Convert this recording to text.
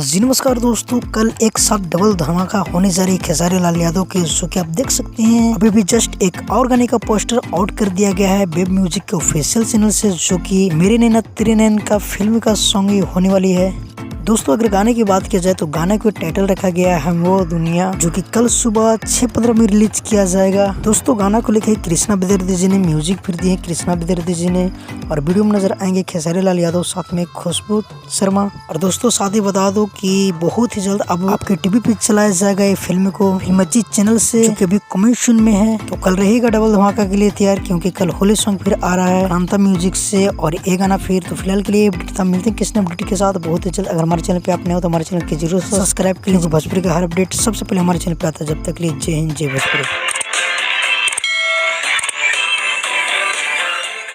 जी नमस्कार दोस्तों, कल एक साथ डबल धमाका होने जा रही है खेसारी लाल यादव के, जो कि आप देख सकते हैं। अभी भी जस्ट एक और गाने का पोस्टर आउट कर दिया गया है वेब म्यूजिक के ऑफिशियल चैनल से, जो कि मेरे नैना तेरे नैन का फिल्म का सॉन्ग ही होने वाली है। दोस्तों अगर गाने की बात की जाए तो गाने को टाइटल रखा गया है हम वो दुनिया, जो कि कल सुबह 6:15 में रिलीज किया जाएगा। दोस्तों गाना को लिखे कृष्णा विद्यार्थी जी ने, म्यूजिक फिर दिए कृष्णा विद्यार्थी जी ने, और वीडियो में नजर आएंगे खेसारी लाल यादव साथ में खुशबू शर्मा। और दोस्तों साथ ही बता दो कि बहुत ही जल्द अब आपके टीवी पे चलाया जाएगा ये फिल्म को हिम्मत चैनल से, जो कि अभी कमीशन में है। तो कल रहेगा डबल धमाका के लिए तैयार, क्योंकि कल होली सॉन्ग फिर आ रहा है प्रांता म्यूजिक से और ये गाना फिर। तो फिलहाल के लिए मिलते हैं किसने अपडेट के साथ बहुत ही जल्द। अगर हमारे चैनल पे आप नए हो तो हमारे चैनल के जरूर सब्सक्राइब कर लीजिए। भोजपुरी का हर अपडेट सबसे पहले हमारे चैनल पे आता है। जब तक के लिए जय हिंद, जय भोजपुरी।